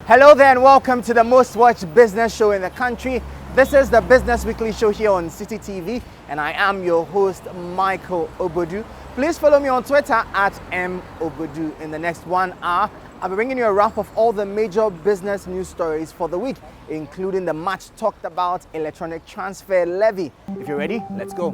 Hello there and welcome to the most watched business show in the country. This is the Business Weekly Show here on City TV and I am your host Michael Obodu. Please follow me on Twitter at mobodu. In the next 1 hour, I'll be bringing you a wrap of all the major business news stories for the week, including the much talked about electronic transfer levy. If you're ready, let's go.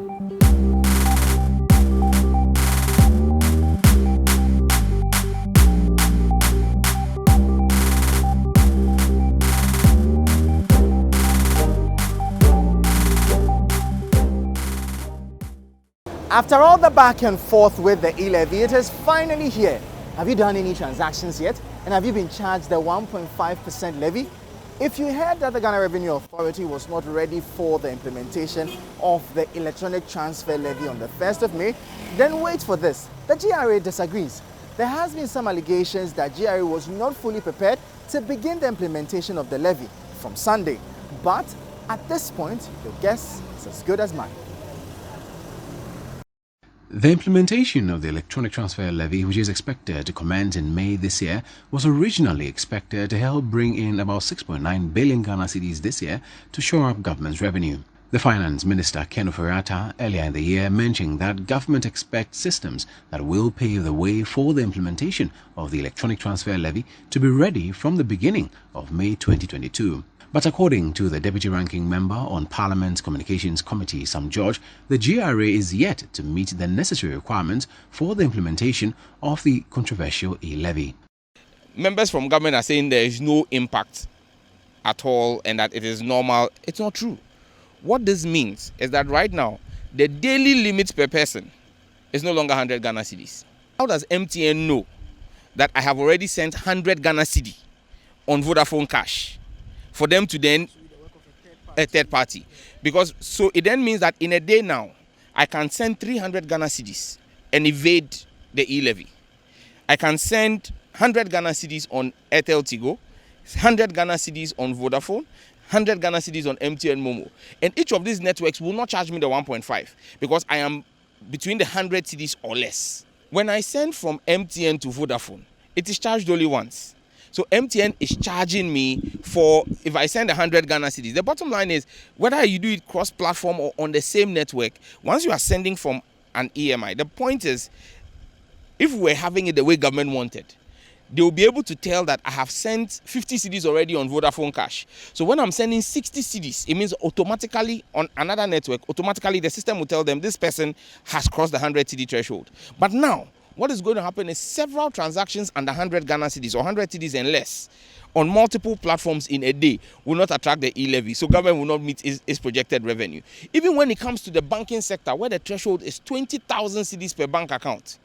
After all the back and forth with the e-levy, it is finally here. Have you done any transactions yet? And have you been charged the 1.5% levy? If you heard that the Ghana Revenue Authority was not ready for the implementation of the electronic transfer levy on the 1st of May, then wait for this. The GRA disagrees. There has been some allegations that GRA was not fully prepared to begin the implementation of the levy from Sunday. But at this point, your guess is as good as mine. The implementation of the electronic transfer levy, which is expected to commence in May this year, was originally expected to help bring in about 6.9 billion Ghana cedis this year to shore up government's revenue. The Finance Minister Ken Ofori-Atta earlier in the year mentioned that government expects systems that will pave the way for the implementation of the electronic transfer levy to be ready from the beginning of May 2022. But according to the Deputy Ranking Member on Parliament's Communications Committee, Sam George, the GRA is yet to meet the necessary requirements for the implementation of the controversial e-levy. Members from government are saying there is no impact at all and that it is normal. It's not true. What this means is that right now, the daily limit per person is no longer 100 Ghana cedis. How does MTN know that I have already sent 100 Ghana cedi on Vodafone Cash for them to then a third party? Because so it then means that in a day now, I can send 300 Ghana cedis and evade the e-levy. I can send 100 Ghana cedis on Airtel Tigo, 100 Ghana cedis on Vodafone, 100 Ghana cedis on MTN Momo. And each of these networks will not charge me the 1.5 because I am between the 100 cedis or less. When I send from MTN to Vodafone, it is charged only once. So MTN is charging me for, if I send 100 Ghana cedis. The bottom line is, whether you do it cross-platform or on the same network, once you are sending from an EMI, the point is, if we were having it the way government wanted, they will be able to tell that I have sent 50 cedis already on Vodafone Cash. So when I'm sending 60 cedis, it means automatically on another network, automatically the system will tell them this person has crossed the 100 cedi threshold. But now, what is going to happen is several transactions under 100 Ghana cedis or 100 cedis and less on multiple platforms in a day will not attract the e-levy. So government will not meet its projected revenue. Even when it comes to the banking sector, where the threshold is 20,000 cedis per bank account,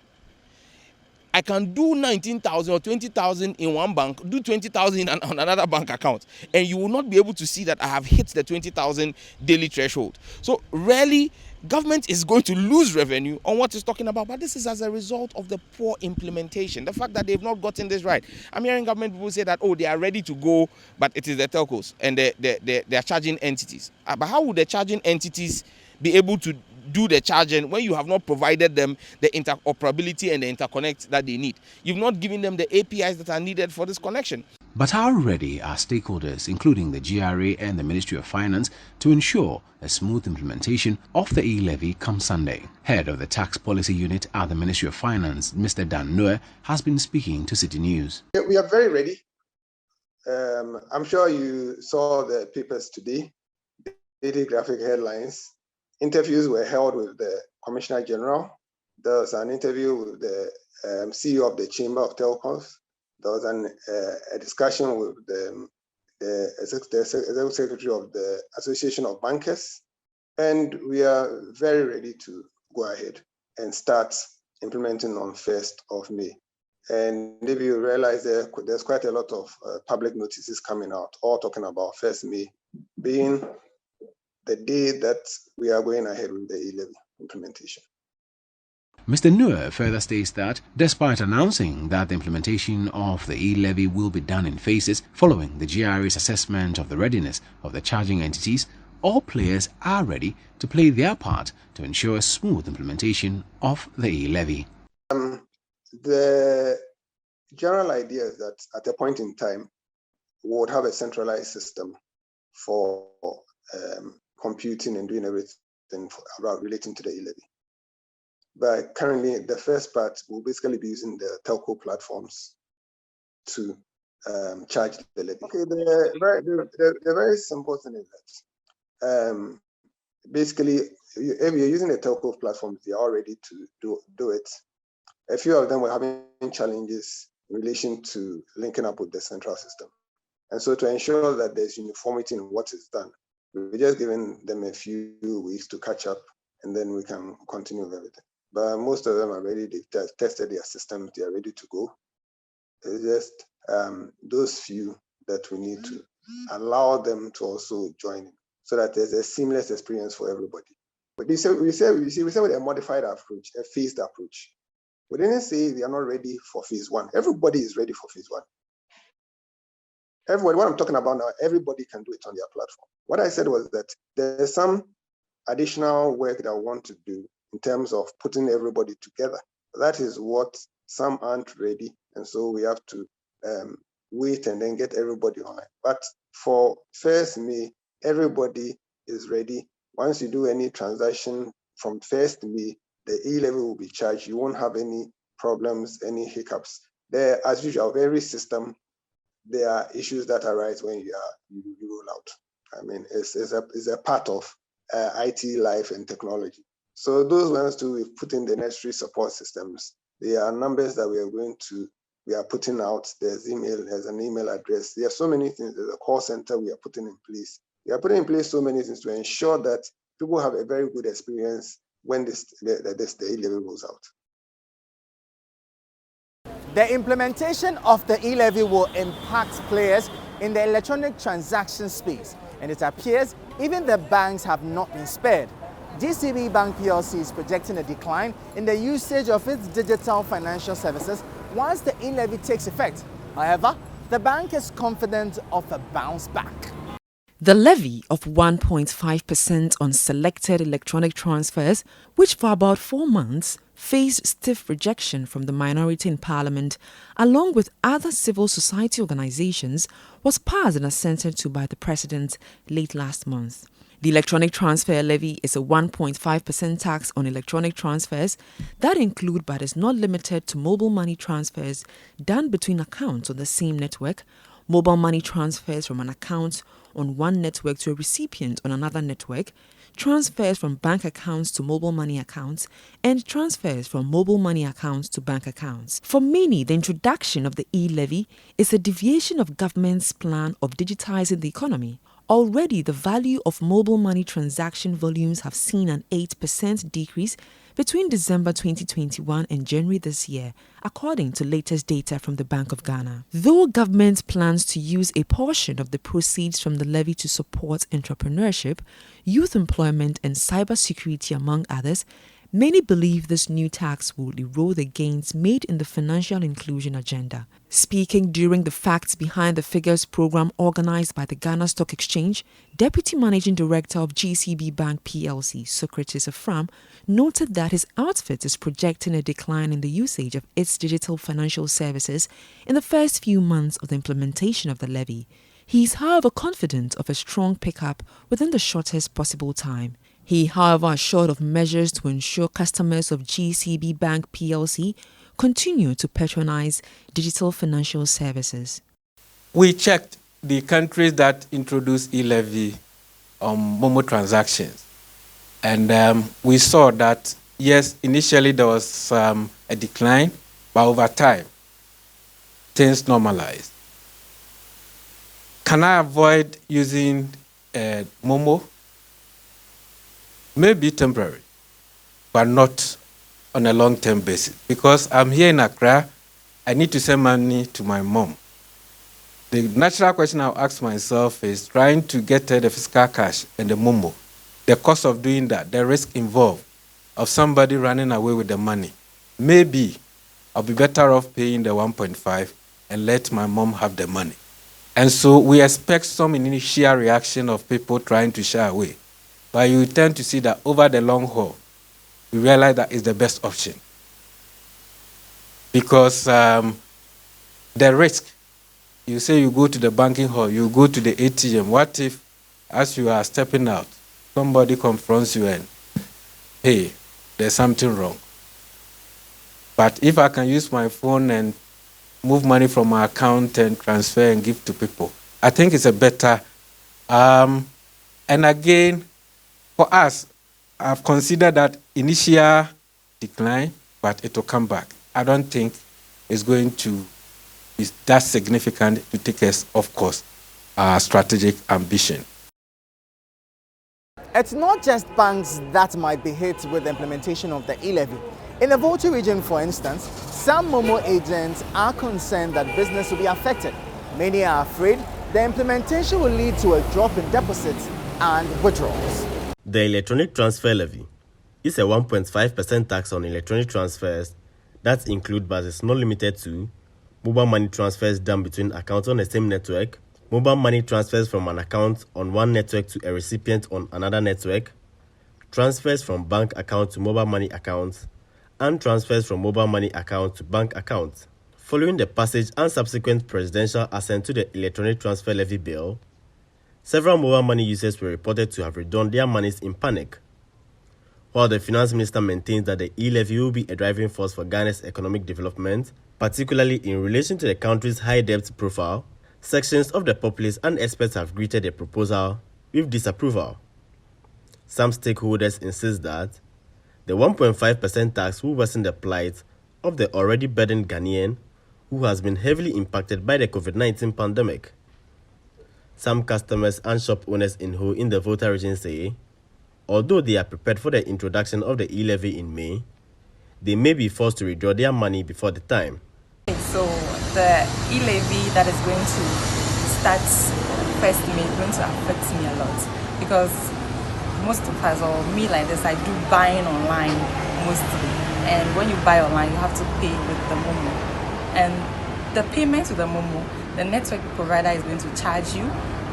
I can do 19,000 or 20,000 in one bank, do 20,000 on another bank account, and you will not be able to see that I have hit the 20,000 daily threshold. So rarely government is going to lose revenue on what it's talking about, but this is as a result of the poor implementation, the fact that they've not gotten this right. I'm hearing government people say that, oh, they are ready to go, but it is the telcos and they are charging entities. But how would the charging entities be able to do the charging when you have not provided them the interoperability and the interconnect that they need? You've not given them the APIs that are needed for this connection. But how ready are stakeholders, including the GRA and the Ministry of Finance, to ensure a smooth implementation of the e-levy come Sunday? Head of the Tax Policy Unit at the Ministry of Finance, Mr. Dan Noe, has been speaking to City News. We are very ready. I'm sure you saw the papers today, daily graphic headlines. Interviews were held with the Commissioner General. There was an interview with the CEO of the Chamber of Telecoms. There was a discussion with the Executive Secretary of the Association of Bankers. And we are very ready to go ahead and start implementing on 1st of May. And if you realize there's quite a lot of public notices coming out, all talking about 1st May being the day that we are going ahead with the e-levy implementation. Mr. Noor further states that despite announcing that the implementation of the e-levy will be done in phases following the GRA's assessment of the readiness of the charging entities, all players are ready to play their part to ensure a smooth implementation of the e-levy. The general idea is that at a point in time, we would have a centralized system for computing and doing everything about relating to the e-levy. But currently, the first part will basically be using the telco platforms to charge the levy. Okay, the very simple thing is that basically, if you're using the telco platforms, they are ready to do it. A few of them were having challenges in relation to linking up with the central system. And so to ensure that there's uniformity in what is done, we're just giving them a few weeks to catch up, and then we can continue with everything. But most of them are ready. They've tested their systems. They are ready to go. It's just those few that we need to allow them to also join in, so that there's a seamless experience for everybody. But we say with a modified approach, a phased approach. We didn't say they are not ready for phase one. Everybody is ready for phase one. Everybody, what I'm talking about now, everybody can do it on their platform. What I said was that there's some additional work that I want to do in terms of putting everybody together. That is what some aren't ready, and so we have to wait and then get everybody on it. But for 1st May, everybody is ready. Once you do any transaction from 1st May, the e-levy will be charged. You won't have any problems, any hiccups. There, as usual, every system, there are issues that arise when you roll out. I mean, it's a part of IT life and technology. So those ones too, we've put in the necessary support systems. There are numbers that we are putting out. There's an email address. There are so many things. There's a call center we are putting in place. We are putting in place so many things to ensure that people have a very good experience when the e-levy rolls out. The implementation of the e-levy will impact players in the electronic transaction space, and it appears even the banks have not been spared. GCB Bank PLC is projecting a decline in the usage of its digital financial services once the e-levy takes effect. However, the bank is confident of a bounce back. The levy of 1.5% on selected electronic transfers, which for about 4 months faced stiff rejection from the minority in Parliament, along with other civil society organizations, was passed and assented to by the President late last month. The electronic transfer levy is a 1.5% tax on electronic transfers that include but is not limited to mobile money transfers done between accounts on the same network, mobile money transfers from an account on one network to a recipient on another network, transfers from bank accounts to mobile money accounts, and transfers from mobile money accounts to bank accounts. For many, the introduction of the e-levy is a deviation of government's plan of digitizing the economy. Already, the value of mobile money transaction volumes have seen an 8% decrease between December 2021 and January this year, according to latest data from the Bank of Ghana. Though government plans to use a portion of the proceeds from the levy to support entrepreneurship, youth employment, and cybersecurity, among others, many believe this new tax will erode the gains made in the financial inclusion agenda. Speaking during the Facts Behind the Figures program organized by the Ghana Stock Exchange, Deputy Managing Director of GCB Bank PLC, Socrates Afram, noted that his outfit is projecting a decline in the usage of its digital financial services in the first few months of the implementation of the levy. He is, however, confident of a strong pickup within the shortest possible time. He, however, assured of measures to ensure customers of GCB Bank PLC continue to patronize digital financial services. We checked the countries that introduced e-levy on Momo transactions. And we saw that, yes, initially there was a decline, but over time, things normalized. Can I avoid using Momo? Maybe temporary, but not on a long-term basis. Because I'm here in Accra, I need to send money to my mom. The natural question I'll ask myself is trying to get the fiscal cash and the Momo, the cost of doing that, the risk involved of somebody running away with the money. Maybe I'll be better off paying the 1.5 and let my mom have the money. And so we expect some initial reaction of people trying to shy away. But you tend to see that over the long haul, we realize that is the best option. Because the risk You say you go to the banking hall, you go to the ATM. What if, as you are stepping out, somebody confronts you and, hey, there's something wrong? But if I can use my phone and move money from my account and transfer and give to people, I think it's a better. And again, for us, I've considered that initial decline, but it will come back. I don't think it's going to be that significant to take us off course, our strategic ambition. It's not just banks that might be hit with the implementation of the e-levy. In the Volta region, for instance, some Momo agents are concerned that business will be affected. Many are afraid the implementation will lead to a drop in deposits and withdrawals. The electronic transfer levy is a 1.5% tax on electronic transfers that include but is not limited to mobile money transfers done between accounts on the same network, mobile money transfers from an account on one network to a recipient on another network, transfers from bank account to mobile money accounts, and transfers from mobile money account to bank account. Following the passage and subsequent presidential assent to the electronic transfer levy bill, several mobile money users were reported to have withdrawn their monies in panic. While the finance minister maintains that the e-levy will be a driving force for Ghana's economic development, particularly in relation to the country's high debt profile, sections of the populace and experts have greeted the proposal with disapproval. Some stakeholders insist that the 1.5% tax will worsen the plight of the already burdened Ghanaian who has been heavily impacted by the COVID-19 pandemic. Some customers and shop owners in the Volta region say, although they are prepared for the introduction of the e-levy in May, they may be forced to withdraw their money before the time. So the e-levy that is going to start first May is going to affect me a lot, because most of us, or me like this, I do buying online mostly. And when you buy online, you have to pay with the Momo. And the payment with the Momo, the network provider is going to charge you,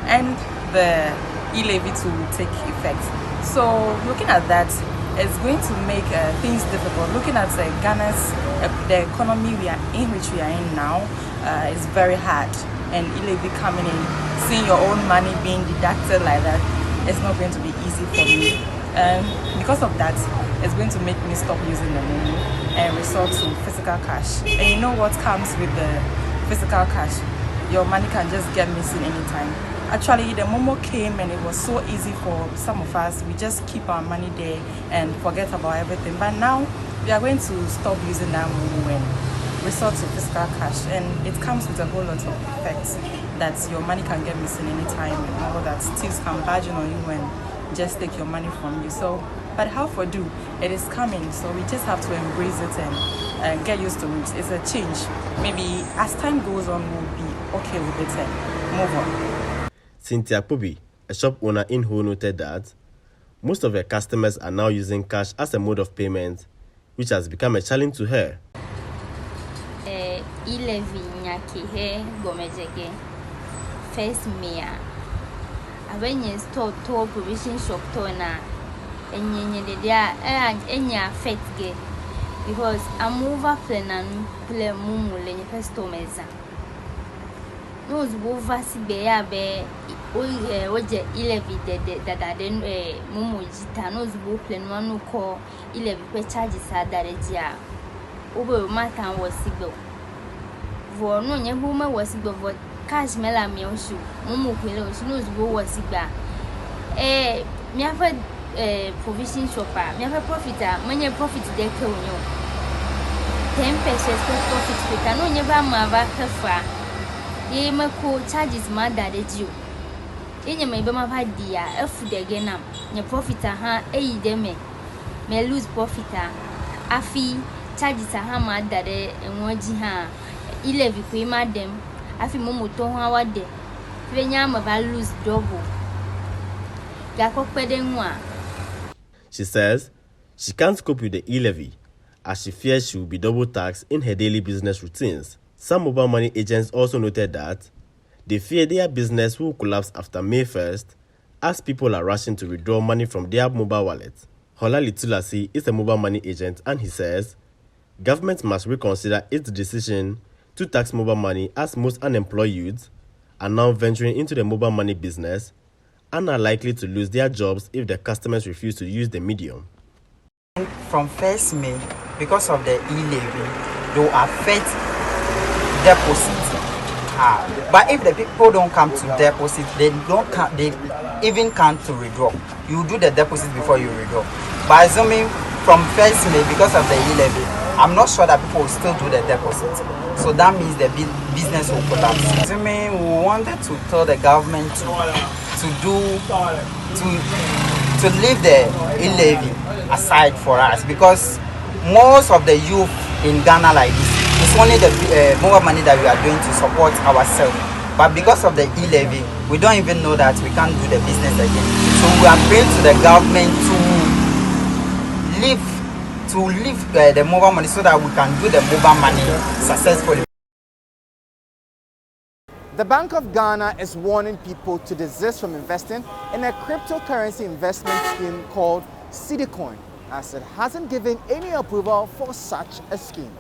and the e-levy to take effect. So looking at that, it's going to make things difficult. Looking at Ghana's the economy which we are in now, is very hard. And e-levy coming in, seeing your own money being deducted like that, it's not going to be easy for me. And because of that, it's going to make me stop using the Momo and resort to physical cash. And you know what comes with the physical cash? Your money can just get missing anytime. Actually, the Momo came and it was so easy for some of us. We just keep our money there and forget about everything. But now we are going to stop using that Momo and resort to physical cash. And it comes with a whole lot of effects that your money can get missing anytime and all that. Thieves can barge in on you and just take your money from you. So, but how for do? It is coming, so we just have to embrace it and get used to it. It's a change. Maybe as time goes on, we'll be okay with it and move on. Cynthia Kobi, a shop owner in Ho, noted that most of her customers are now using cash as a mode of payment, which has become a challenge to her. E-levy nyaki he gomejege first May. Abenye store provision shop to na enyenye de dia enya affect ge, because I'm over plan mumu le nye customers. Nos bova si be ya be oje e-levy de mumu jita nos bo plan wanu ko e-levy pe charge sa daredia obo mata wosigo vo no nye huma wosigo vo cash mela mi oshu mumu kwele oshu nos bo wosiga mi afa provision shopper mi afa profita manye profit de ke onyo 10% profit pe kanu nye ba ma ba kafa ye mako charges ma daredio enye me be ma ba dia afu de genam nye profita ha eyi de me lose profita afi charges ha ma dare enwoji ha e-levy ko madam afi momo to ho awade fenya ma ba lose double ga ko pede nwa. She says she can't cope with the e-levy as she fears she will be double taxed in her daily business routines. Some mobile money agents also noted that they fear their business will collapse after May 1st as people are rushing to withdraw money from their mobile wallets. Holali Tulasi is a mobile money agent and he says government must reconsider its decision to tax mobile money, as most unemployed youths are now venturing into the mobile money business and are likely to lose their jobs if the customers refuse to use the medium. From 1st May, because of the e-levy, they will affect deposits. But if the people don't come to deposit, they even can't to withdraw. You do the deposit before you withdraw. But assuming from 1st May, because of the e-levy, I'm not sure that people will still do the deposit. So that means the business will collapse. Assuming we wanted to tell the government to leave the e-levy aside for us, because most of the youth in Ghana like this, it's only the mobile money that we are doing to support ourselves. But because of the e-levy, we don't even know that we can't do the business again. So we are praying to the government to leave the mobile money so that we can do the mobile money successfully. The Bank of Ghana is warning people to desist from investing in a cryptocurrency investment scheme called CitiCoin, as it hasn't given any approval for such a scheme.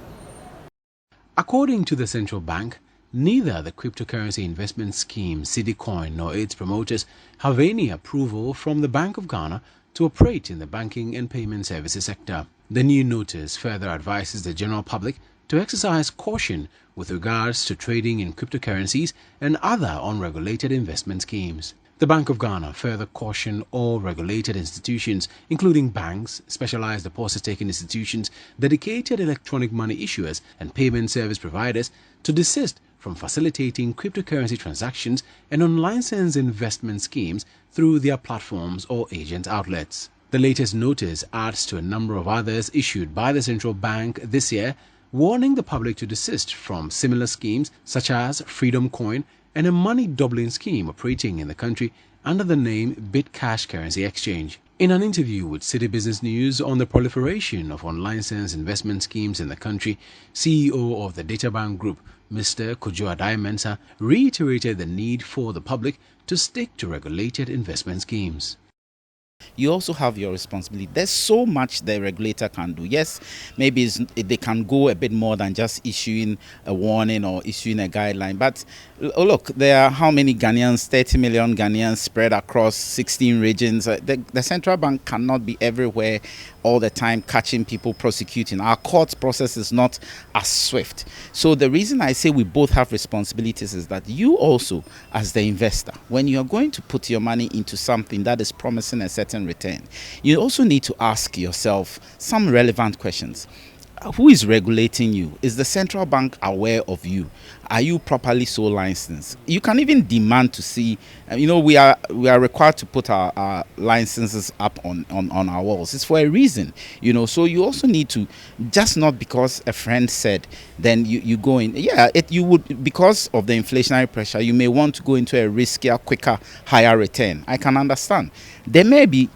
According to the central bank, neither the cryptocurrency investment scheme CitiCoin nor its promoters have any approval from the Bank of Ghana to operate in the banking and payment services sector. The new notice further advises the general public to exercise caution with regards to trading in cryptocurrencies and other unregulated investment schemes. The Bank of Ghana further cautioned all regulated institutions, including banks, specialized deposit-taking institutions, dedicated electronic money issuers, and payment service providers to desist from facilitating cryptocurrency transactions and unlicensed investment schemes through their platforms or agent outlets. The latest notice adds to a number of others issued by the central bank this year, warning the public to desist from similar schemes such as Freedom Coin and a money doubling scheme operating in the country under the name BitCash Currency Exchange. In an interview with City Business News on the proliferation of unlicensed investment schemes in the country, CEO of the Databank Group, Mr. Kojo Adai-Mensah, reiterated the need for the public to stick to regulated investment schemes. You also have your responsibility. There's so much the regulator can do. Yes, maybe they can go a bit more than just issuing a warning or issuing a guideline. But look, there are how many Ghanaians? 30 million Ghanaians spread across 16 regions. The central bank cannot be everywhere all the time catching people, prosecuting. Our court process is not as swift. So the reason I say we both have responsibilities is that you also, as the investor, when you are going to put your money into something that is promising a certain return, you also need to ask yourself some relevant questions. Who is regulating you? Is the central bank aware of you? Are you properly so licensed? You can even demand to see, we are required to put our licenses up on our walls. It's for a reason, so you also need to, just not because a friend said, then you go in. Yeah, you would, because of the inflationary pressure, you may want to go into a riskier, quicker, higher return. I can understand. There may be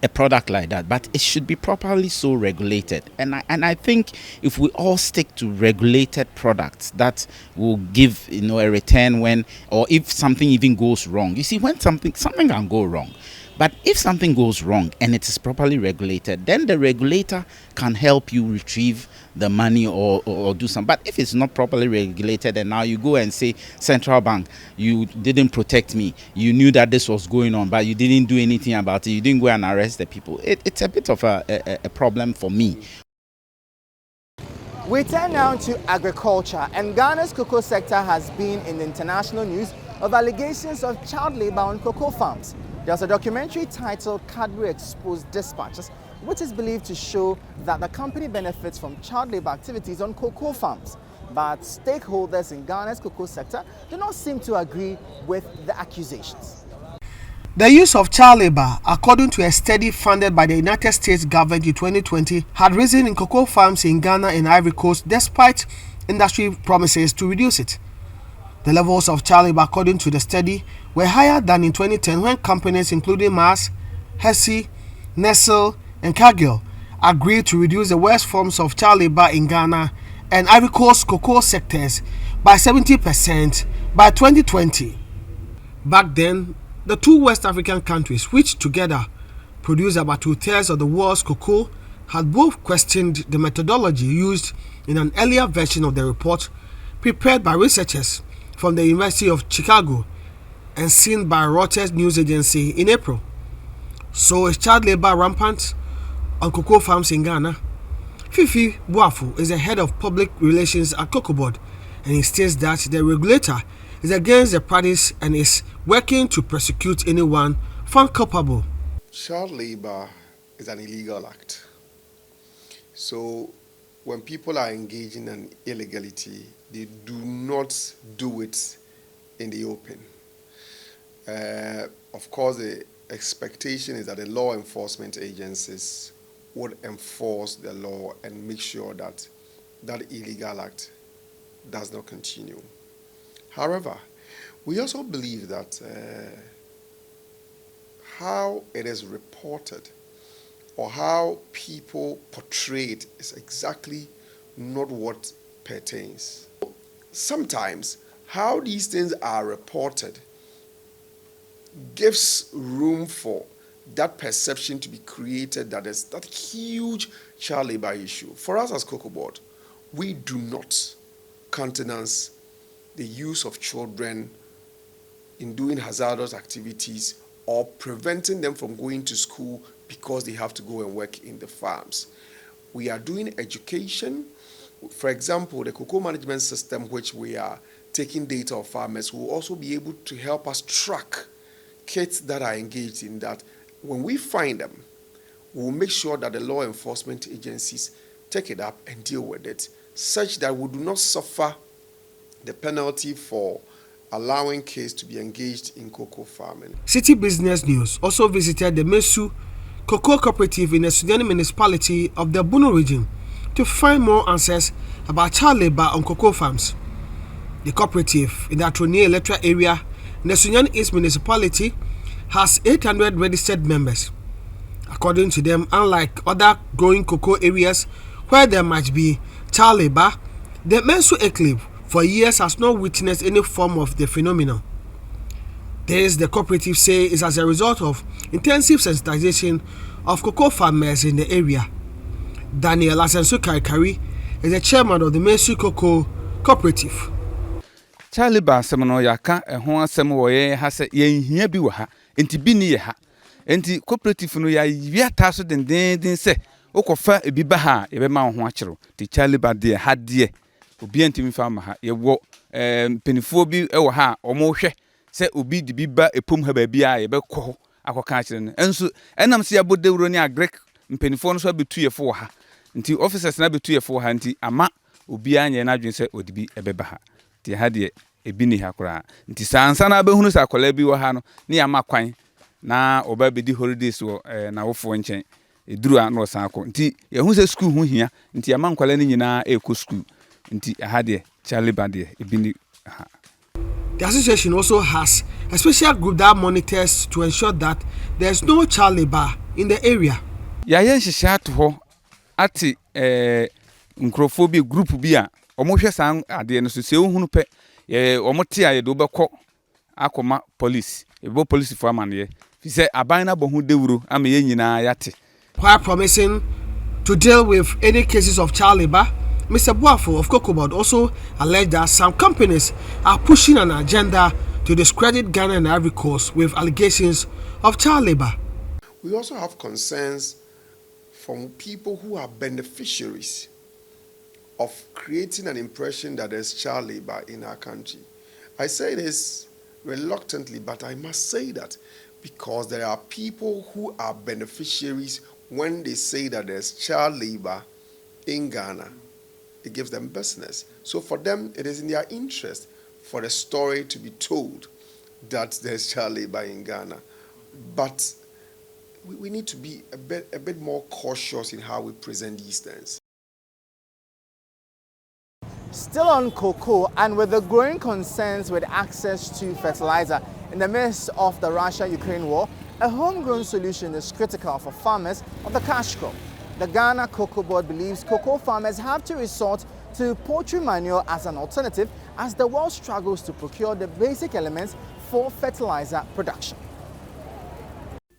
a product like that, but it should be properly so regulated, and I think if we all stick to regulated products that will give a return when, or if something even goes wrong. You see, when something can go wrong, but if something goes wrong and it is properly regulated, then the regulator can help you retrieve the money or do something. But if it's not properly regulated and now you go and say, central bank, you didn't protect me, you knew that this was going on, but you didn't do anything about it, you didn't go and arrest the people, it's a bit of a problem for me. We turn now to agriculture, and Ghana's cocoa sector has been in the international news of allegations of child labor on cocoa farms. There's a documentary titled Cadbury Exposed Dispatches, which is believed to show that the company benefits from child labor activities on cocoa farms. But stakeholders in Ghana's cocoa sector do not seem to agree with the accusations. The use of child labor, according to a study funded by the United States government in 2020, had risen in cocoa farms in Ghana and Ivory Coast despite industry promises to reduce it. The levels of child labor, according to the study, were higher than in 2010 when companies including Mars, Hesse, Nestle, and Cargill agreed to reduce the worst forms of child labor in Ghana and Ivory Coast cocoa sectors by 70% by 2020. Back then, the two West African countries, which together produce about 2/3 of the world's cocoa, had both questioned the methodology used in an earlier version of the report prepared by researchers from the University of Chicago and seen by Reuters news agency in April. So is child labor rampant on cocoa farms in Ghana? Fifi Buafu is the head of public relations at Cocoa Board, and he states that the regulator is against the practice and is working to prosecute anyone found culpable. Child labor is an illegal act. So when people are engaging in illegality, they do not do it in the open. Of course, the expectation is that the law enforcement agencies would enforce the law and make sure that that illegal act does not continue. However, we also believe that how it is reported or how people portray it is exactly not what pertains. Sometimes how these things are reported gives room for that perception to be created that there's that huge child labor issue. For us as Cocoa Board, we do not countenance the use of children in doing hazardous activities or preventing them from going to school because they have to go and work in the farms. We are doing education. For example, the cocoa management system, which we are taking data of farmers, will also be able to help us track kids that are engaged in that. When we find them, we'll make sure that the law enforcement agencies take it up and deal with it, such that we do not suffer the penalty for allowing kids to be engaged in cocoa farming. City Business News also visited the Mesu Cocoa Cooperative in the Sudan municipality of the Bono region to find more answers about child labor on cocoa farms. The cooperative in the Atronia electoral area in the Sudan East municipality has 800 registered members. According to them, unlike other growing cocoa areas where there might be child labor, the Mesu enclave for years has not witnessed any form of the phenomenon. This, the cooperative say, is as a result of intensive sensitization of cocoa farmers in the area. Daniel Asensu Karikari is the chairman of the Mesu Cocoa Cooperative. Child labor semono yaka ho asem wo ye ha se ye hia bi wo ha enti bi ni ye ha enti cooperative no ya wiata so den se okofa ebi ba ha ye be ma ho akero ti child labor de ha de obi antimi fa ma ha ye wo penifo bi e wo ha omo hwe se obi di bi ba epom ha ba bia ye be kɔ akoka akere no enso enam se abodewro ni agrek mpenifo no so abetu ye fo ha nti officers na betu ye fo ha nti ama obi anye na adwen se odibi ebeba ha ti ha de ebi ni ha kora nti sansa na behunu sa kola bi wo ha no ni ama kwan na oba bedi holidays wo na wofo nchen eduru a no san akọ nti ye hu se school hu hia nti ama nkwala ni nyina eko school nti ha de child labor de ebi ni ha. The association also has a special group that monitors to ensure that there's no child labor in the area. Ya yen hihia to ho ati nkrophobia group bi a omohwe san ade no so se ohunu pe omote aye do bekọ akoma police ebo police for amane fi se aban na bo hu dewuro ama ye nyina yate. While promising to deal with any cases of child labor, Mr. Buafu of Cocoa Board also alleged that some companies are pushing an agenda to discredit Ghana and Ivory Coast with allegations of child labor. We also have concerns from people who are beneficiaries of creating an impression that there's child labor in our country. I say this reluctantly, but I must say that because there are people who are beneficiaries when they say that there's child labor in Ghana. It gives them business. So for them, it is in their interest for the story to be told that there's child labor in Ghana. But we need to be a bit more cautious in how we present these things. Still on cocoa, and with the growing concerns with access to fertilizer in the midst of the Russia-Ukraine war, a homegrown solution is critical for farmers of the cash crop. The Ghana Cocoa Board believes cocoa farmers have to resort to poultry manure as an alternative as the world struggles to procure the basic elements for fertilizer production.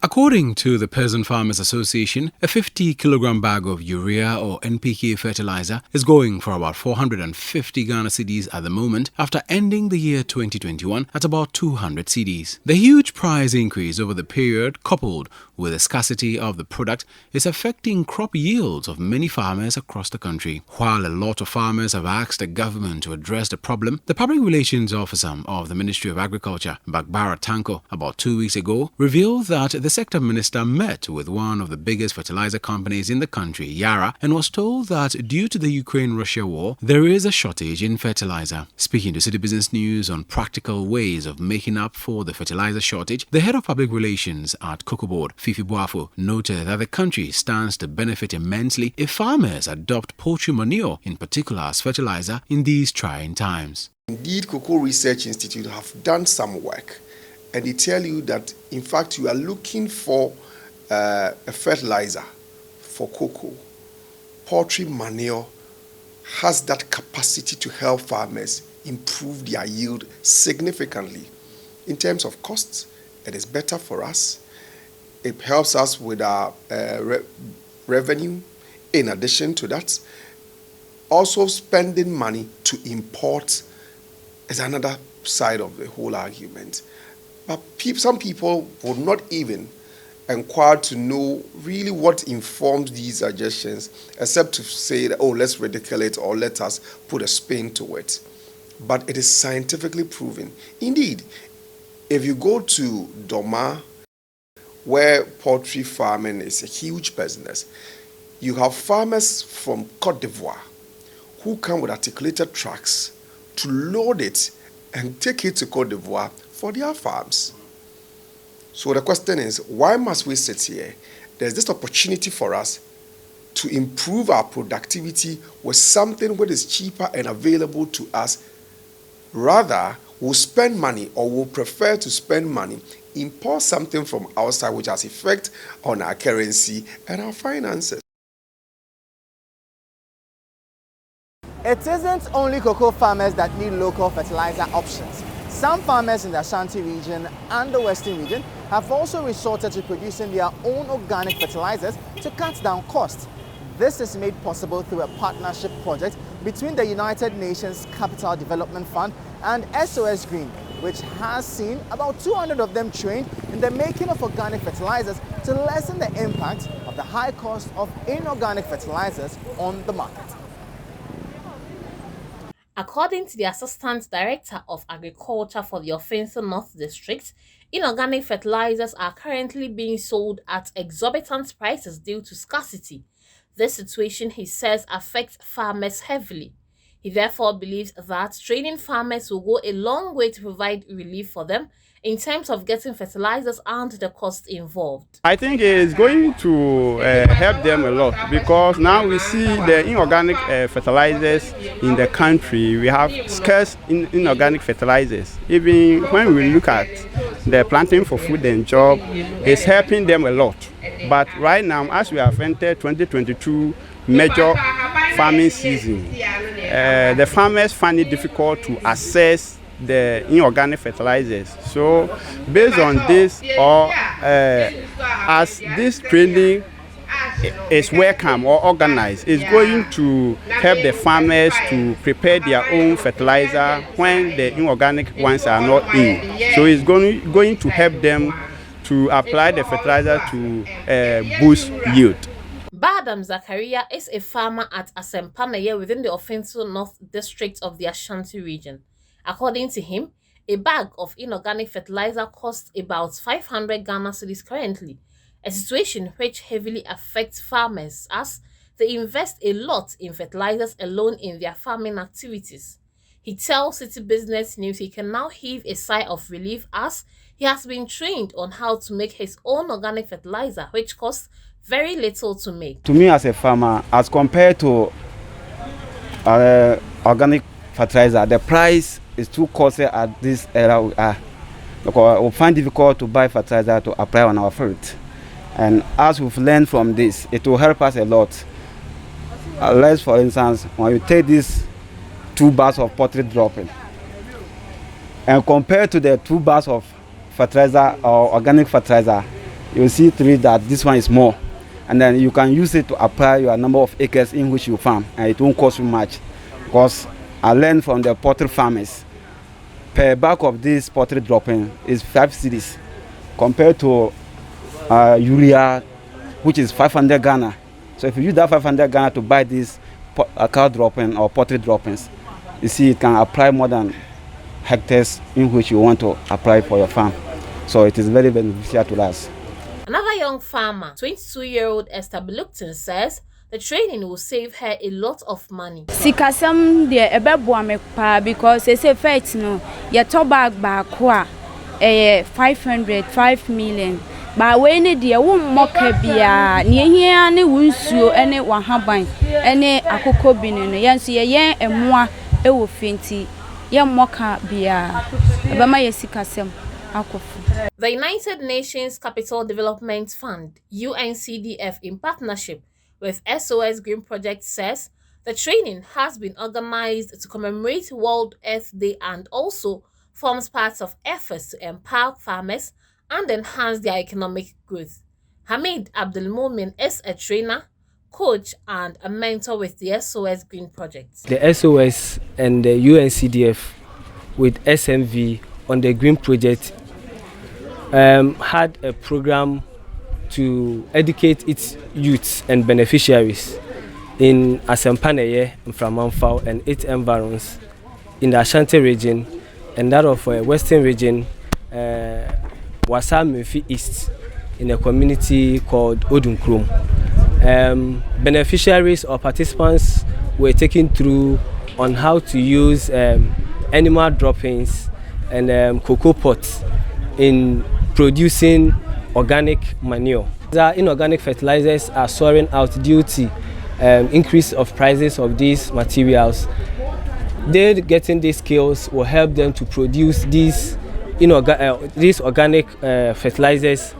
According According to the Peasant Farmers Association, a 50-kilogram bag of urea or NPK fertilizer is going for about 450 Ghana cedis at the moment, after ending the year 2021 at about 200 cedis. The huge price increase over the period, coupled with the scarcity of the product, is affecting crop yields of many farmers across the country. While a lot of farmers have asked the government to address the problem, the Public Relations Officer of the Ministry of Agriculture, Bagbara Tanko, about 2 weeks ago, revealed that the sector minister met with one of the biggest fertilizer companies in the country, Yara, and was told that due to the Ukraine-Russia war, there is a shortage in fertilizer. Speaking to City Business News on practical ways of making up for the fertilizer shortage, the head of public relations at Cocoa Board, Fifi Boafo, noted that the country stands to benefit immensely if farmers adopt poultry manure, in particular as fertilizer, in these trying times. Indeed, Cocoa Research Institute have done some work, and they tell you that, in fact, you are looking for a fertilizer for cocoa. Poultry manure has that capacity to help farmers improve their yield significantly. In terms of costs, it is better for us. It helps us with our revenue. In addition to that, also spending money to import is another side of the whole argument. But some people would not even inquire to know really what informs these suggestions, except to say that, oh, let's ridicule it or let us put a spin to it. But it is scientifically proven. Indeed, if you go to Doma, where poultry farming is a huge business, you have farmers from Côte d'Ivoire who come with articulated trucks to load it and take it to Côte d'Ivoire for their farms. So the question is, why must we sit here? There's this opportunity for us to improve our productivity with something that is cheaper and available to us. Rather, we'll spend money, or we'll prefer to spend money, import something from outside which has effect on our currency and our finances. It isn't only cocoa farmers that need local fertilizer options. Some farmers in the Ashanti region and the Western region have also resorted to producing their own organic fertilizers to cut down costs. This is made possible through a partnership project between the United Nations Capital Development Fund and SOS Green, which has seen about 200 of them trained in the making of organic fertilizers to lessen the impact of the high cost of inorganic fertilizers on the market. According to the Assistant Director of Agriculture for the Offensive North District, inorganic fertilizers are currently being sold at exorbitant prices due to scarcity. This situation, he says, affects farmers heavily. He therefore believes that training farmers will go a long way to provide relief for them in terms of getting fertilizers and the cost involved. I think it's going to help them a lot, because now we see the inorganic fertilizers in the country. We have scarce inorganic fertilizers. Even when we look at the planting for food and job, it's helping them a lot. But right now, as we have entered 2022 major farming season, the farmers find it difficult to access the inorganic fertilizers. So based on this, or as this training is welcome or organized, it's going to help the farmers to prepare their own fertilizer when the inorganic ones are not in. So it's going to help them to apply the fertilizer to boost yield. Badam Zakaria is a farmer at Asempameye within the Offensive North District of the Ashanti region. According to him, a bag of inorganic fertilizer costs about 500 Ghana cedis currently, a situation which heavily affects farmers as they invest a lot in fertilizers alone in their farming activities. He tells City Business News he can now heave a sigh of relief as he has been trained on how to make his own organic fertilizer, which costs very little to make. To me as a farmer, as compared to organic fertilizer, the price is too costly at this era we are, because we find it difficult to buy fertilizer to apply on our field. And as we've learned from this, it will help us a lot. Let's, for instance, when you take these 2 bags of poultry dropping and compare to the 2 bags of fertilizer or organic fertilizer, you see that this one is more. And then you can use it to apply your number of acres in which you farm, and it won't cost you much. Because I learned from the poultry farmers, per bag of this poultry dropping is 5 cedis compared to urea, which is 500 Ghana. So if you use that 500 Ghana to buy this cow dropping or poultry droppings, you see it can apply more than hectares in which you want to apply for your farm. So it is very beneficial to us. Another young farmer, 22-year-old Esther Belukton, says the training will save her a lot of money. Sikasam de ebeboa me pa because say fact no ye to bag ba ko a 500 million ba we ne de wo mmoka bia ne hia ne wunsuo ene wahaban ene akoko bi no yenso ye emoa e wo fenti ye mmoka bia eba ma ye sikasam. The United Nations Capital Development Fund, UNCDF, in partnership with SOS Green Project, says the training has been organized to commemorate World Earth Day and also forms part of efforts to empower farmers and enhance their economic growth. Hamid Abdulmumin is a trainer, coach, and a mentor with the SOS Green Project. The SOS and the UNCDF with SMV on the Green Project had a program to educate its youths and beneficiaries in Asempaneye, Mframamfao, and its environs in the Ashanti region, and that of Western region, Wasamefi East, in a community called Odunkrum. Beneficiaries or participants were taken through on how to use animal droppings and cocoa pots in producing organic manure. The inorganic fertilizers are soaring out due to increase of prices of these materials. They getting these skills will help them to produce these organic fertilizers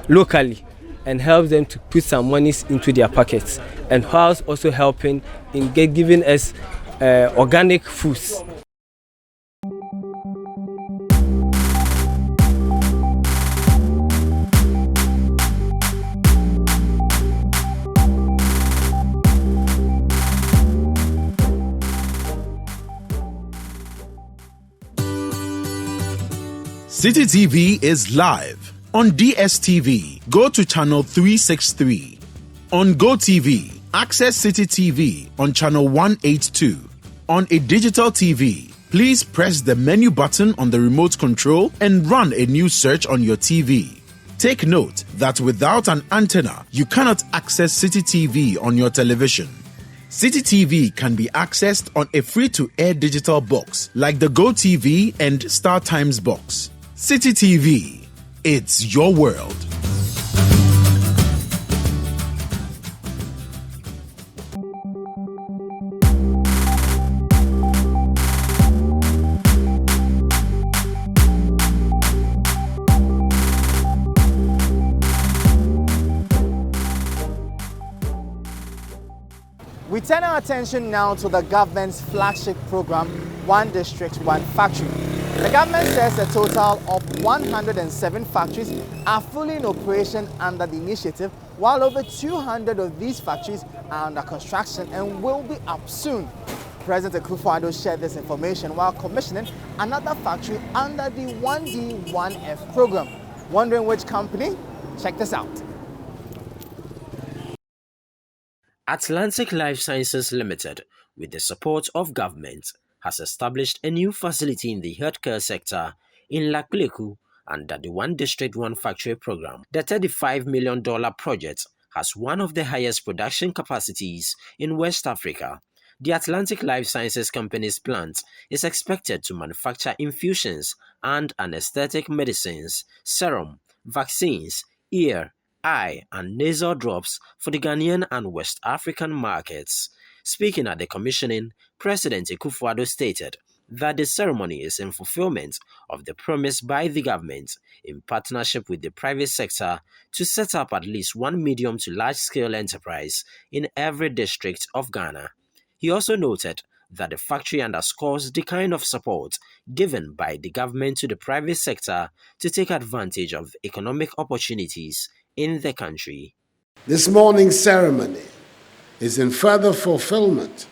locally and help them to put some monies into their pockets, and whilst also helping in giving us organic foods. City TV is live on DSTV. Go to channel 363. On GoTV, access City TV on channel 182. On a digital TV, please press the menu button on the remote control and run a new search on your TV. Take note that without an antenna, you cannot access City TV on your television. City TV can be accessed on a free-to-air digital box like the GoTV and Star Times box. City TV, it's your world. We turn our attention now to the government's flagship program, One District, One Factory. The government says a total of 107 factories are fully in operation under the initiative, while over 200 of these factories are under construction and will be up soon. President Akufo-Addo shared this information while commissioning another factory under the 1D, 1F program. Wondering which company? Check this out. Atlantic Life Sciences Limited, with the support of government, has established a new facility in the healthcare sector in Lakleku under the One District, One Factory program. The $35 million project has one of the highest production capacities in West Africa. The Atlantic Life Sciences Company's plant is expected to manufacture infusions and anesthetic medicines, serum, vaccines, ear, eye, and nasal drops for the Ghanaian and West African markets. Speaking at the commissioning, President Akufo-Addo stated that the ceremony is in fulfillment of the promise by the government in partnership with the private sector to set up at least one medium to large-scale enterprise in every district of Ghana. He also noted that the factory underscores the kind of support given by the government to the private sector to take advantage of economic opportunities in the country. This morning's ceremony is in further fulfillment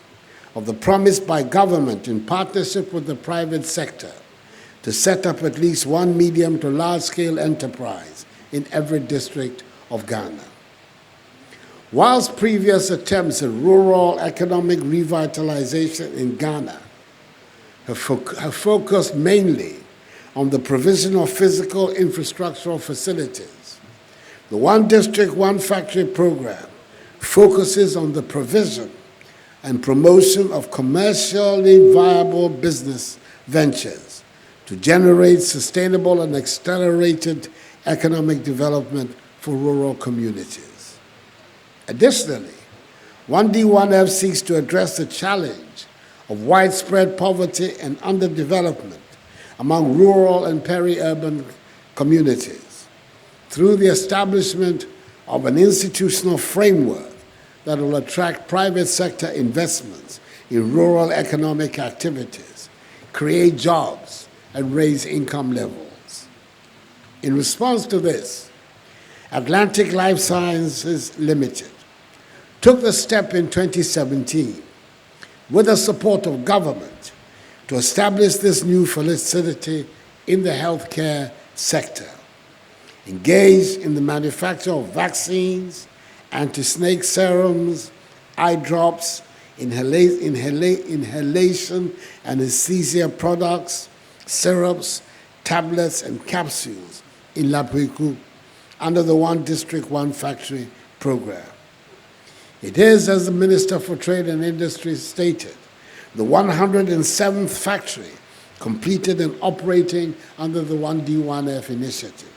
of the promise by government in partnership with the private sector to set up at least one medium to large-scale enterprise in every district of Ghana. Whilst previous attempts at rural economic revitalization in Ghana have focused mainly on the provision of physical infrastructural facilities, the One District, One Factory program focuses on the provision and promotion of commercially viable business ventures to generate sustainable and accelerated economic development for rural communities. Additionally, 1D1F seeks to address the challenge of widespread poverty and underdevelopment among rural and peri-urban communities through the establishment of an institutional framework that will attract private sector investments in rural economic activities, create jobs, and raise income levels. In response to this, Atlantic Life Sciences Limited took the step in 2017 with the support of government to establish this new facility in the healthcare sector, engaged in the manufacture of vaccines, anti-snake serums, eye drops, inhalation anesthesia products, syrups, tablets, and capsules in Lapuiku under the One District, One Factory program. It is, as the Minister for Trade and Industry stated, the 107th factory completed and operating under the 1D1F initiative.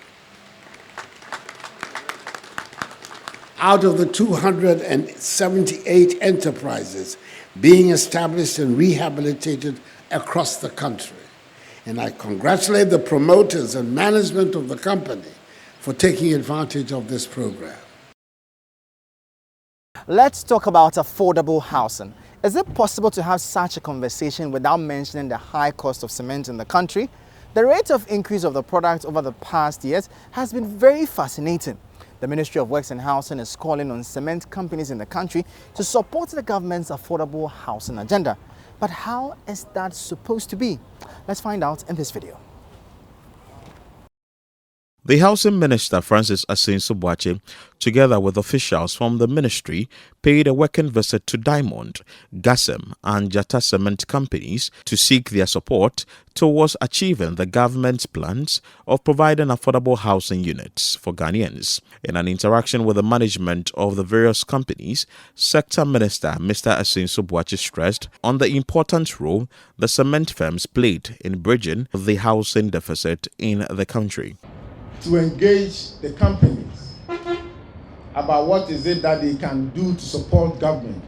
Out of the 278 enterprises being established and rehabilitated across the country. And I congratulate the promoters and management of the company for taking advantage of this program. Let's talk about affordable housing. Is it possible to have such a conversation without mentioning the high cost of cement in the country? The rate of increase of the product over the past years has been very fascinating. The Ministry of Works and Housing is calling on cement companies in the country to support the government's affordable housing agenda. But how is that supposed to be? Let's find out in this video. The Housing Minister, Francis Assin-Subuachi, together with officials from the ministry, paid a working visit to Diamond, Exim, and Jata cement companies to seek their support towards achieving the government's plans of providing affordable housing units for Ghanaians. In an interaction with the management of the various companies, Sector Minister Mr. Assin-Subuachi stressed on the important role the cement firms played in bridging the housing deficit in the country. To engage the companies about what is it that they can do to support government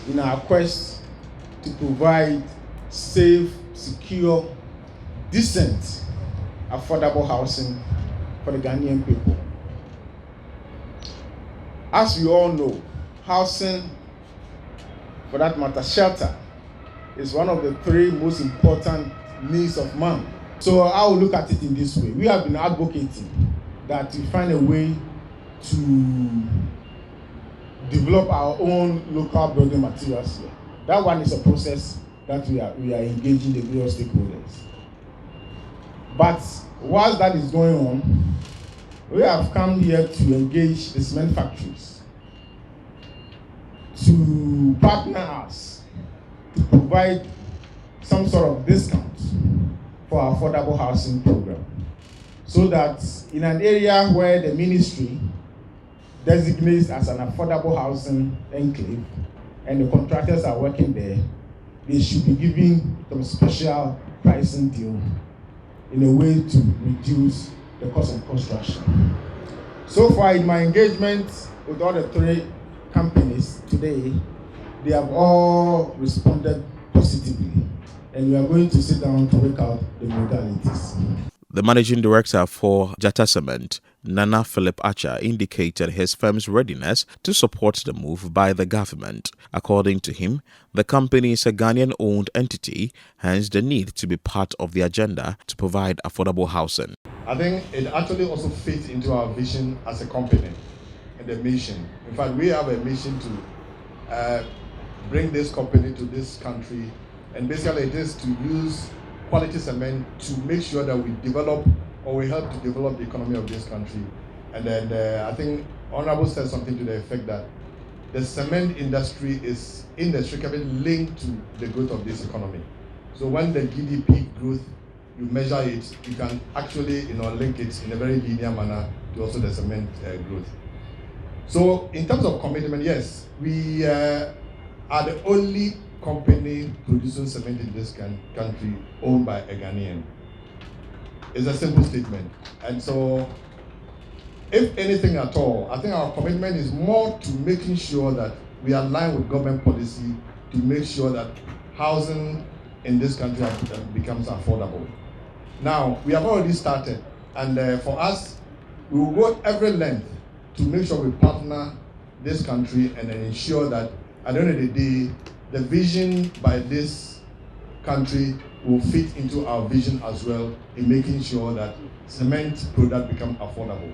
in our quest to provide safe, secure, decent, affordable housing for the Ghanaian people. As we all know, housing, for that matter, shelter, is one of the three most important needs of man. So I will look at it in this way. We have been advocating that we find a way to develop our own local building materials here. That one is a process that we are engaging the various stakeholders. But whilst that is going on, we have come here to engage the cement factories to partner us to provide some sort of discount for our affordable housing program, so that in an area where the ministry designates as an affordable housing enclave and the contractors are working there, they should be given some special pricing deal in a way to reduce the cost of construction. So far in my engagement with all the three companies today, they have all responded positively. And we are going to sit down to work out the modalities. The managing director for Jata Cement, Nana Philip Acha indicated his firm's readiness to support the move by the government. According to him, the company is a Ghanaian-owned entity, hence the need to be part of the agenda to provide affordable housing. I think it actually also fits into our vision as a company and the mission. In fact, we have a mission to bring this company to this country, and basically it is to use quality cement to make sure that we develop or we help to develop the economy of this country. And then I think Honorable said something to the effect that the cement industry is inextricably linked to the growth of this economy. So when the GDP growth, you measure it, you can actually link it in a very linear manner to also the cement growth. So in terms of commitment, yes, we are the only company producing cement in this country owned by a Ghanaian. It's a simple statement. And so, if anything at all, I think our commitment is more to making sure that we align with government policy to make sure that housing in this country becomes affordable. Now, we have already started, and for us, we will go every length to make sure we partner this country and then ensure that at the end of the day, the vision by this country will fit into our vision as well in making sure that cement product become affordable.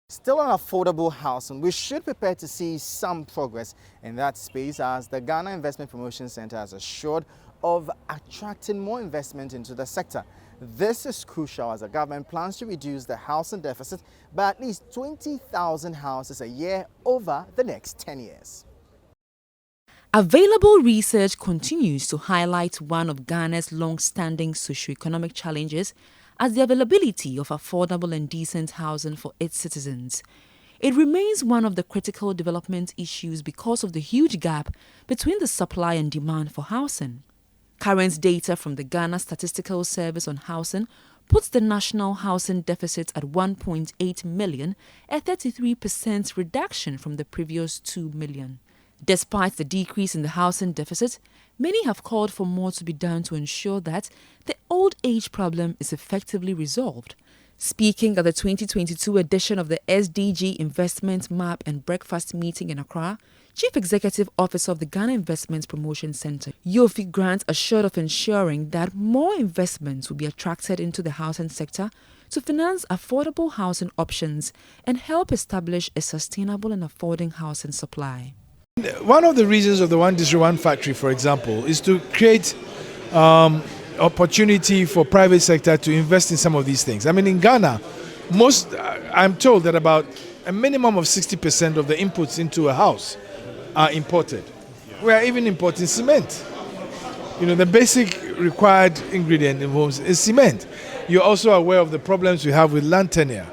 Still on affordable housing, we should prepare to see some progress in that space as the Ghana Investment Promotion Center has assured of attracting more investment into the sector. This is crucial as the government plans to reduce the housing deficit by at least 20,000 houses a year over the next 10 years. Available research continues to highlight one of Ghana's long-standing socio-economic challenges as the availability of affordable and decent housing for its citizens. It remains one of the critical development issues because of the huge gap between the supply and demand for housing. Current data from the Ghana Statistical Service on Housing puts the national housing deficit at 1.8 million, a 33% reduction from the previous 2 million. Despite the decrease in the housing deficit, many have called for more to be done to ensure that the old age problem is effectively resolved. Speaking at the 2022 edition of the SDG Investment Map and Breakfast meeting in Accra, Chief Executive Officer of the Ghana Investment Promotion Center, Yofi Grant, assured of ensuring that more investments will be attracted into the housing sector to finance affordable housing options and help establish a sustainable and affording housing supply. One of the reasons of the One District One Factory, for example, is to create opportunity for private sector to invest in some of these things. I mean, in Ghana, I'm told that about a minimum of 60% of the inputs into a house are imported. We are even importing cement. The basic required ingredient in homes is cement. You're also aware of the problems we have with land tenure.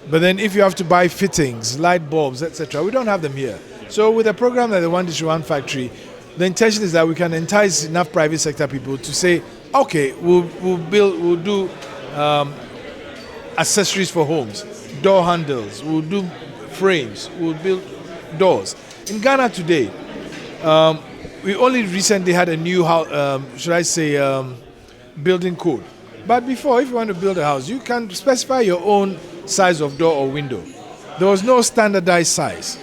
But then if you have to buy fittings, light bulbs, etc., we don't have them here. So with a program like the One District One Factory, the intention is that we can entice enough private sector people to say, okay, we'll do accessories for homes, door handles, we'll do frames, we'll build doors. In Ghana today, we only recently had a new building code. But before, if you want to build a house, you can specify your own size of door or window. There was no standardized size.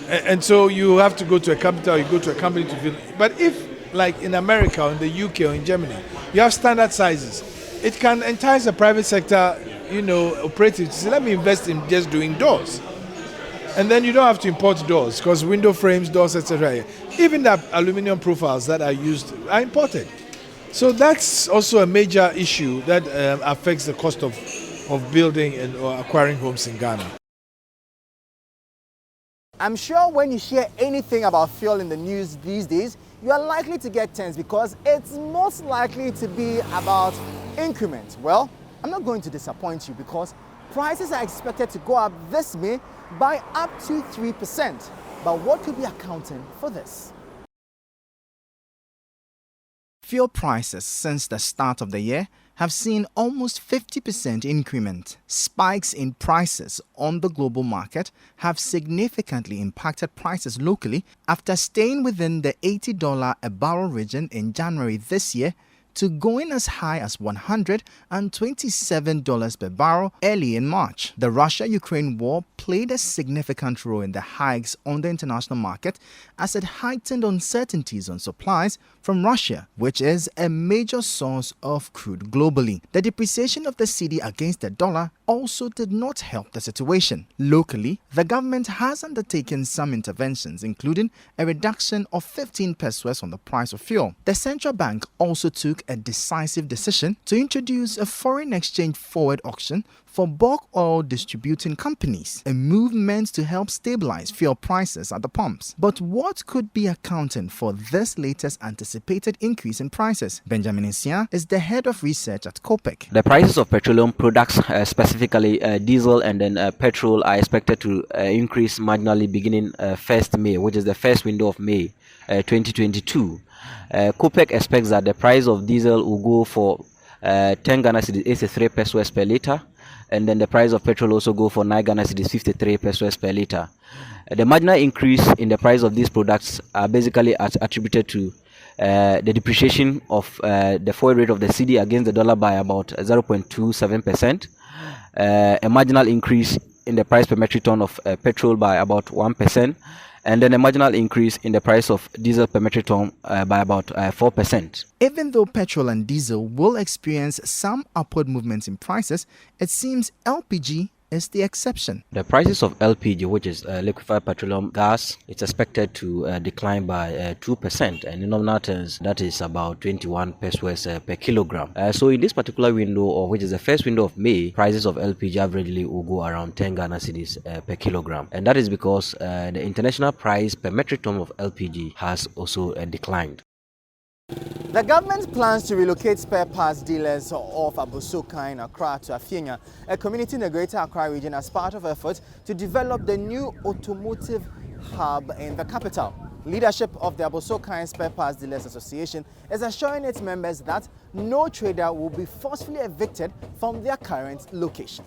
And so you have to go to a capital, you go to a company to build. But if, like in America or in the UK or in Germany, you have standard sizes, it can entice the private sector, operatives to say, let me invest in just doing doors. And then you don't have to import doors because window frames, doors, etc. Even the aluminum profiles that are used are imported. So that's also a major issue that affects the cost of building and or acquiring homes in Ghana. I'm sure when you hear anything about fuel in the news these days, you are likely to get tense because it's most likely to be about increment. Well, I'm not going to disappoint you because prices are expected to go up this May by up to 3%. But what could be accounting for this? Fuel prices since the start of the year have seen almost 50% increment. Spikes in prices on the global market have significantly impacted prices locally after staying within the $80 a barrel region in January this year. to going as high as $127 per barrel early in March. The Russia-Ukraine war played a significant role in the hikes on the international market as it heightened uncertainties on supplies from Russia, which is a major source of crude globally. The depreciation of the cedi against the dollar also did not help the situation. Locally, the government has undertaken some interventions, including a reduction of 15 pesos on the price of fuel. The central bank also took a decisive decision to introduce a foreign exchange forward auction for bulk oil distributing companies, a move meant to help stabilize fuel prices at the pumps. But what could be accounting for this latest anticipated increase in prices? Benjamin Isia is the head of research at COPEC. The prices of petroleum products, specifically diesel and then petrol, are expected to increase marginally beginning 1st May, which is the first window of May 2022. COPEC expects that the price of diesel will go for 10 Ghana cedis, 83 pesos per liter, and then the price of petrol also go for 9 Ghana cedis, 53 pesos per liter. The marginal increase in the price of these products are basically attributed to the depreciation of the forward rate of the cedi against the dollar by about 0.27%, a marginal increase in the price per metric ton of petrol by about 1%, and then a marginal increase in the price of diesel per metric ton by about 4%. Even though petrol and diesel will experience some upward movements in prices, it seems LPG is the exception. The prices of LPG, which is liquefied petroleum gas, it's expected to decline by 2%, and in nominal terms, that is about 21 pesos per kilogram. So in this particular window, or which is the first window of May, prices of LPG averagely will go around 10 Ghana cedis per kilogram, and that is because the international price per metric ton of LPG has also declined. The government plans to relocate spare parts dealers of Abosoka in Accra to Afienya, a community in the Greater Accra region, as part of efforts to develop the new automotive hub in the capital. Leadership of the Abosoka Spare Parts Dealers Association is assuring its members that no trader will be forcefully evicted from their current location.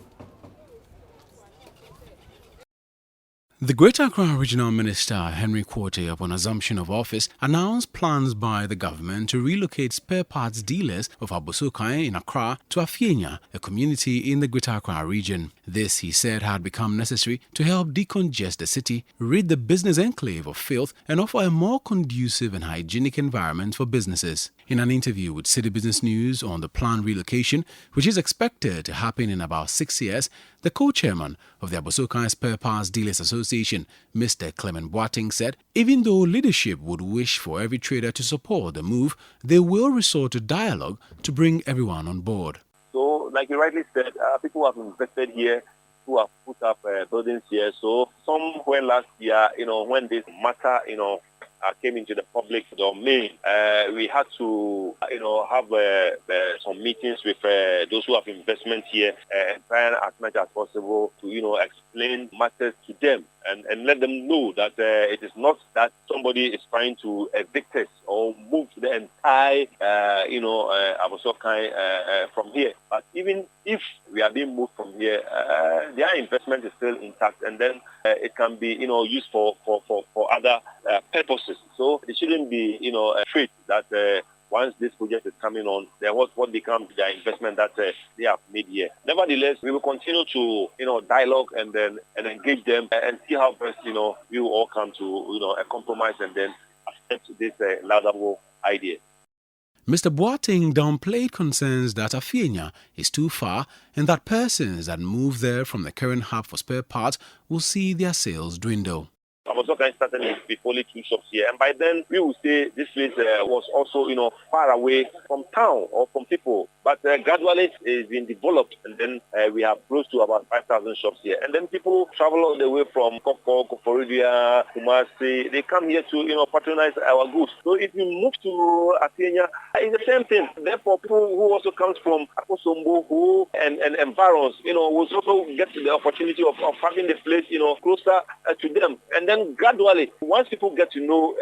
The Greater Accra Regional Minister, Henry Quartey, upon assumption of office, announced plans by the government to relocate spare parts dealers of Abosoka in Accra to Afienya, a community in the Greater Accra region. This, he said, had become necessary to help decongest the city, rid the business enclave of filth, and offer a more conducive and hygienic environment for businesses. In an interview with City Business News on the planned relocation, which is expected to happen in about 6 years, the co-chairman of the Abosoka Spare Parts Dealers Association, Mr. Clement Boateng, said even though leadership would wish for every trader to support the move, they will resort to dialogue to bring everyone on board. So, like you rightly said, people have invested here, who have put up buildings here. So, somewhere last year, when this matter, came into the public domain, we had to, have some meetings with those who have investment here and try as much as possible to, explain matters to them and let them know that it is not that somebody is trying to evict us or move the entire, Abosoka from here. But even if we are being moved from here, their investment is still intact, and then it can be, used for other purposes. So it shouldn't be, a trait that once this project is coming on, then what becomes their investment that they have made here. Nevertheless, we will continue to, dialogue and engage them and see how best, we will all come to, a compromise and then accept this laudable idea. Mr. Boateng downplayed concerns that Afienya is too far and that persons that move there from the current hub for spare parts will see their sales dwindle. Abosoka started with only 2 shops here, and by then we would say this place was also, far away from town or from people. But gradually it's been developed, and then we have close to about 5,000 shops here. And then people travel all the way from Koko, Koforidua, Kumasi. They come here to, patronize our goods. So if you move to Afienya, it's the same thing. Therefore, people who also comes from Akosombo and environs, will also get the opportunity of having the place, closer to them. And then gradually, once people get to know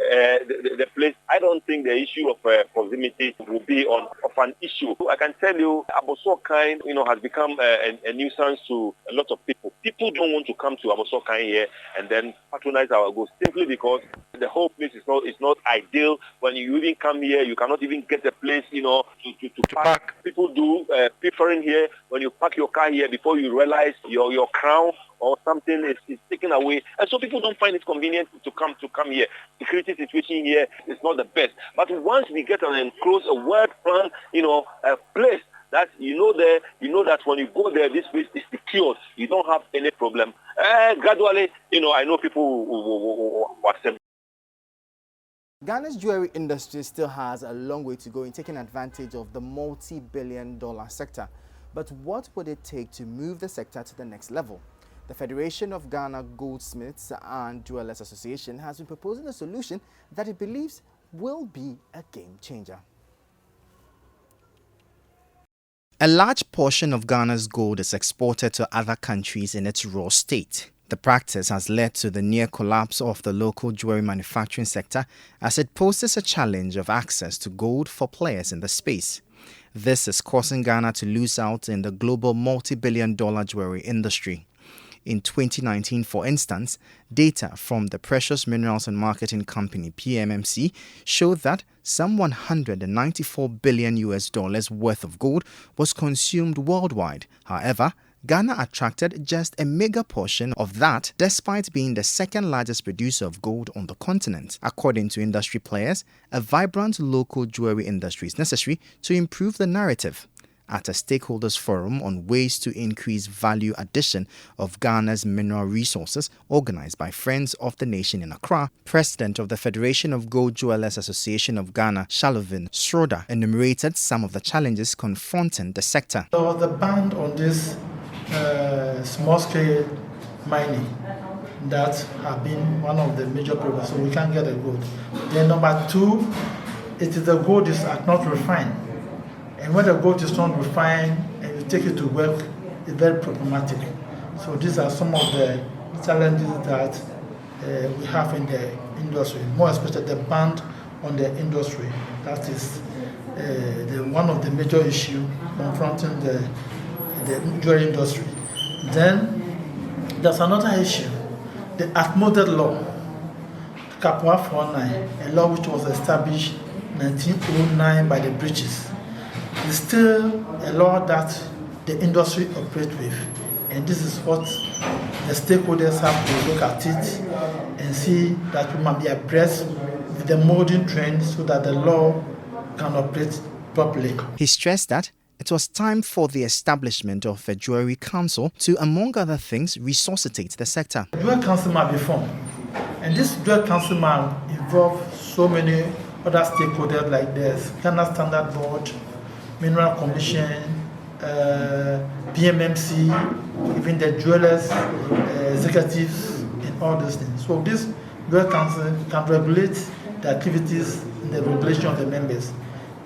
the place, I don't think the issue of proximity will be of an issue. So I can tell you, Abosoka, has become a nuisance to a lot of people. People don't want to come to Abosoka here and then patronize our goods simply because the whole place is not ideal. When you even come here, you cannot even get a place, to park. People do preferring here. When you park your car here, before you realize your crown or something is taken away, and so people don't find it convenient to come here. Security situation here is not the best. But once we get an enclosed, a well-planned, a place that that when you go there, this place is secured. You don't have any problem. Gradually, I know people will accept. Ghana's jewelry industry still has a long way to go in taking advantage of the multi-billion-dollar sector. But what would it take to move the sector to the next level? The Federation of Ghana Goldsmiths and Jewelers Association has been proposing a solution that it believes will be a game changer. A large portion of Ghana's gold is exported to other countries in its raw state. The practice has led to the near collapse of the local jewelry manufacturing sector as it poses a challenge of access to gold for players in the space. This is causing Ghana to lose out in the global multi-billion-dollar jewelry industry. In 2019, for instance, data from the Precious Minerals and Marketing Company (PMMC) showed that some $194 billion worth of gold was consumed worldwide. However, Ghana attracted just a meager portion of that, despite being the second largest producer of gold on the continent. According to industry players, a vibrant local jewelry industry is necessary to improve the narrative. At a stakeholders forum on ways to increase value addition of Ghana's mineral resources organized by Friends of the Nation in Accra, President of the Federation of Gold Jewelers Association of Ghana, Shalovin Schroeder, enumerated some of the challenges confronting the sector. There was a ban on this small-scale mining that have been one of the major problems, so we can't get the gold. Then number two, it is the gold is not refined. And when the gold is not refined and you take it to work, it's very problematic. So these are some of the challenges that we have in the industry, more especially the ban on the industry. That is one of the major issues confronting the jewelry industry. Then there's another issue, the outmoded law, Kapwa 49, a law which was established in 1909 by the British. It's still a law that the industry operates with, and this is what the stakeholders have to look at it and see that we might be abreast with the modern trend so that the law can operate properly. He stressed that it was time for the establishment of a jewelry council to, among other things, resuscitate the sector. The jewelry council might be formed, and this jewelry council might involve so many other stakeholders like the Ghana Standard Board, Mineral Commission, PMMC, even the jewelers, executives, and all those things. So this jewelry council can regulate the activities and the regulation of the members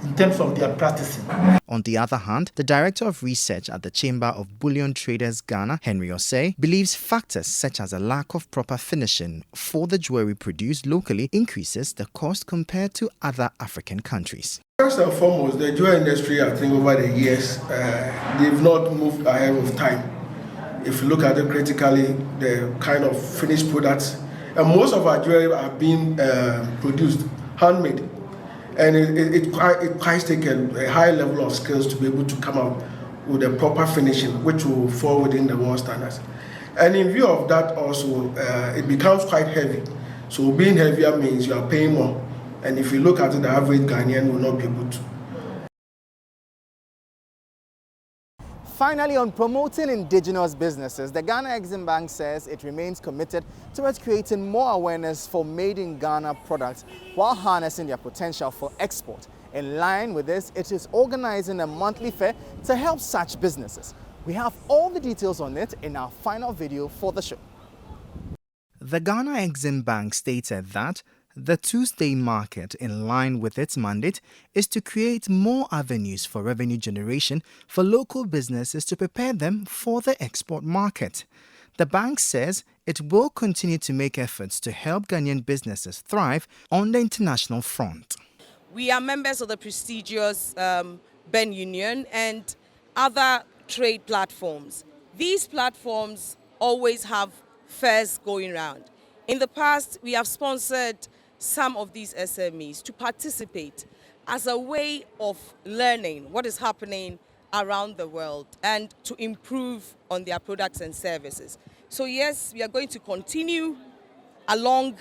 in terms of their practicing. On the other hand, the Director of Research at the Chamber of Bullion Traders Ghana, Henry Osei, believes factors such as a lack of proper finishing for the jewelry produced locally increases the cost compared to other African countries. First and foremost, the jewelry industry, I think over the years, they've not moved ahead of time. If you look at it critically, the kind of finished products, and most of our jewelry are being produced handmade. And it quite takes a high level of skills to be able to come out with a proper finishing, which will fall within the world standards. And in view of that also, it becomes quite heavy. So being heavier means you are paying more. And if you look at it, the average Ghanaian will not be able to. Finally, on promoting indigenous businesses, the Ghana Exim Bank says it remains committed towards creating more awareness for made-in-Ghana products while harnessing their potential for export. In line with this, it is organizing a monthly fair to help such businesses. We have all the details on it in our final video for the show. The Ghana Exim Bank stated that the Tuesday market, in line with its mandate, is to create more avenues for revenue generation for local businesses to prepare them for the export market. The bank says it will continue to make efforts to help Ghanaian businesses thrive on the international front. We are members of the prestigious Ben Union and other trade platforms. These platforms always have fairs going around. In the past, we have sponsored some of these SMEs to participate as a way of learning what is happening around the world and to improve on their products and services. So yes, we are going to continue along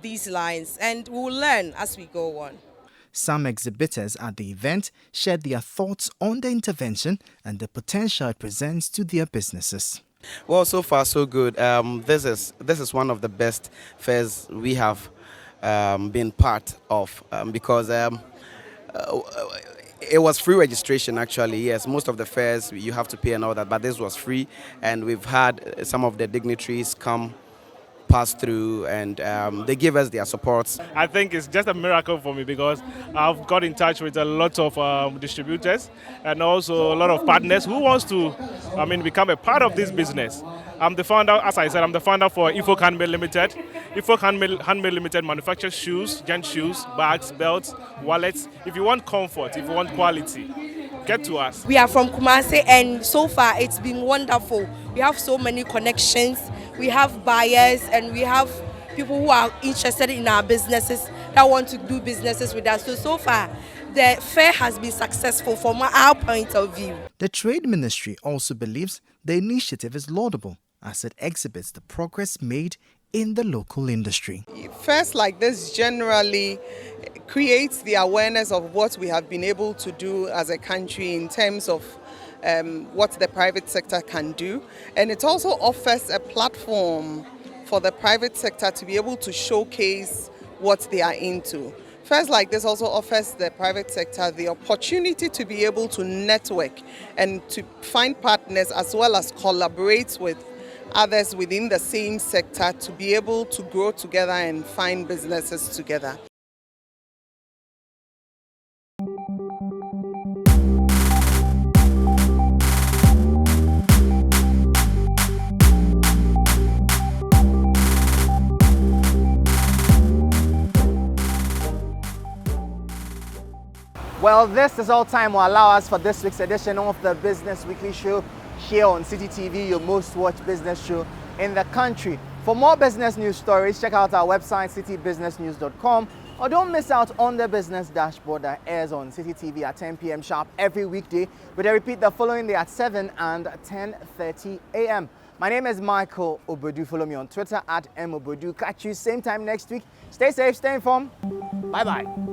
these lines, and we will learn as we go on. Some exhibitors at the event shared their thoughts on the intervention and the potential it presents to their businesses. Well, so far so good. This is one of the best fairs we have been part of because it was free registration actually. Yes, most of the fairs you have to pay and all that, but this was free, and we've had some of the dignitaries come pass through, and they give us their support. I think it's just a miracle for me because I've got in touch with a lot of distributors and also a lot of partners who wants to, become a part of this business. I'm the founder, as I said, I'm the founder for Ifok Handmade Limited. Ifok Handmade Limited manufactures shoes, gent shoes, bags, belts, wallets. If you want comfort, if you want quality, get to us. We are from Kumasi, and so far it's been wonderful. We have so many connections. We have buyers, and we have people who are interested in our businesses that want to do businesses with us. So far, the fair has been successful from our point of view. The Trade Ministry also believes the initiative is laudable as it exhibits the progress made in the local industry. Fairs like this generally creates the awareness of what we have been able to do as a country in terms of what the private sector can do, and it also offers a platform for the private sector to be able to showcase what they are into. Fairs like this also offers the private sector the opportunity to be able to network and to find partners as well as collaborate with others within the same sector to be able to grow together and find businesses together. Well, this is all time will allow us for this week's edition of the Business Weekly Show here on City TV, your most watched business show in the country. For more business news stories, check out our website, citybusinessnews.com, or don't miss out on the business dashboard that airs on City TV at 10 p.m. sharp every weekday, with a repeat the following day at 7 and 10:30 a.m. My name is Michael Obodu. Follow me on Twitter at mobodu. Catch you same time next week. Stay safe, stay informed. Bye-bye.